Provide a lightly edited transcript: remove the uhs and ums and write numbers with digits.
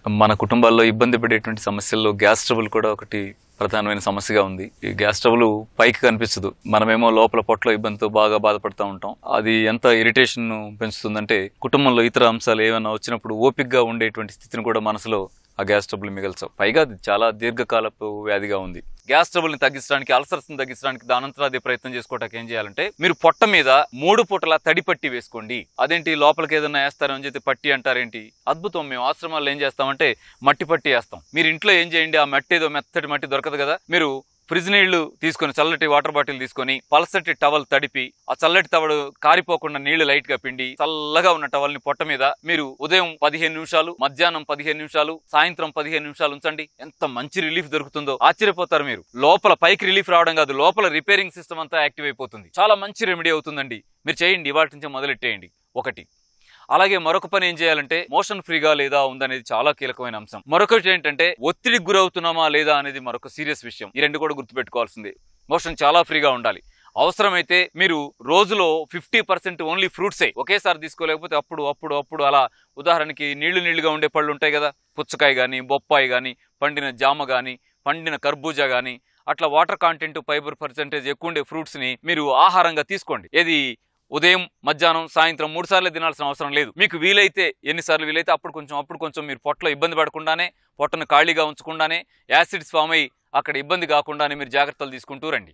మన కుటుంబాల్లో ఇబ్బంది పడేటువంటి సమస్యల్లో గ్యాస్ ట్రబుల్ కూడా ఒకటి ప్రధానమైన సమస్యగా ఉంది. ఈ గ్యాస్ ట్రబుల్ పైకి కనిపించదు, మనమేమో లోపల పొట్టలో ఇబ్బందితో బాగా బాధపడుతూ ఉంటాం. అది ఎంత ఇరిటేషన్ పెంచుతుందంటే కుటుంబంలో ఇతర అంశాలు ఏమైనా వచ్చినప్పుడు ఓపికగా ఉండేటువంటి స్థితిని కూడా మనసులో ఆ గ్యాస్ ట్రబుల్ మిగల్చావు. పైగా అది చాలా దీర్ఘకాలపు వ్యాధిగా ఉంది. గ్యాస్ ట్రబుల్ని తగ్గించడానికి, అల్సర్స్ని తగ్గించడానికి దానంతరాదే ప్రయత్నం చేసుకోవడానికి ఏం చేయాలంటే, మీరు పొట్ట మీద 3 పూటల తడి పట్టి వేసుకోండి. అదేంటి లోపలికి ఏదైనా వేస్తారని చెప్పి పట్టి అంటారేంటి? అద్భుతం. మేము ఆశ్రమాల్లో ఏం చేస్తామంటే మట్టి పట్టి వేస్తాం. మీరు ఇంట్లో ఏం చేయండి, ఆ మట్టి ఏదో మెత్తటి మట్టి దొరకదు కదా, మీరు ఫ్రిడ్జ్ నీళ్లు తీసుకొని, చల్లటి వాటర్ బాటిల్ తీసుకొని, పలసటి టవల్ తడిపి, ఆ చల్లటి తవడు కారిపోకుండా నీళ్లు లైట్ గా పిండి, చల్లగా ఉన్న టవల్ ని పొట్ట మీద మీరు ఉదయం 15 నిమిషాలు, మధ్యాహ్నం 15 నిమిషాలు, సాయంత్రం 15 నిమిషాలు ఉంచండి. ఎంత మంచి రిలీఫ్ దొరుకుతుందో ఆశ్చర్యపోతారు మీరు. లోపల పైకి రిలీఫ్ రావడం కాదు, లోపల రిపేరింగ్ సిస్టమ్ అంతా యాక్టివ్ అయిపోతుంది. చాలా మంచి రెమెడీ అవుతుందండి. మీరు చేయండి, ఇవాటి నుంచి మొదలెట్టేయండి. ఒకటి. అలాగే మరొక పని ఏం చేయాలంటే, మోషన్ ఫ్రీగా లేదా ఉందనేది చాలా కీలకమైన అంశం. మరొకటి ఏంటంటే, ఒత్తిడికి గురవుతున్నామా లేదా అనేది మరొక సీరియస్ విషయం. ఈ రెండు కూడా గుర్తుపెట్టుకోవాల్సిందే. మోషన్ చాలా ఫ్రీగా ఉండాలి. అవసరమైతే మీరు రోజులో 50% ఓన్లీ ఫ్రూట్సే, ఒకేసారి తీసుకోలేకపోతే అప్పుడు అలా. ఉదాహరణకి నీళ్లుగా ఉండే పళ్ళు ఉంటాయి కదా, పుచ్చకాయ కానీ, బొప్పాయి కానీ, పండిన జామ కానీ, పండిన కర్బూజా కానీ, అట్లా వాటర్ కాంటెంట్, ఫైబర్ పర్సెంటేజ్ ఎక్కువ ఉండే ఫ్రూట్స్ ని మీరు ఆహారంగా తీసుకోండి. ఏది ఉదయం, మధ్యాహ్నం, సాయంత్రం 3 సార్లు తినాల్సిన అవసరం లేదు. మీకు వీలైతే ఎన్నిసార్లు వీలైతే అప్పుడు కొంచెం మీరు పొట్టలో ఇబ్బంది పడకుండానే, పొట్టను ఖాళీగా ఉంచకుండానే, యాసిడ్స్ ఫామ్ అయ్యి అక్కడ ఇబ్బంది కాకుండానే మీరు జాగ్రత్తలు తీసుకుంటూ రండి.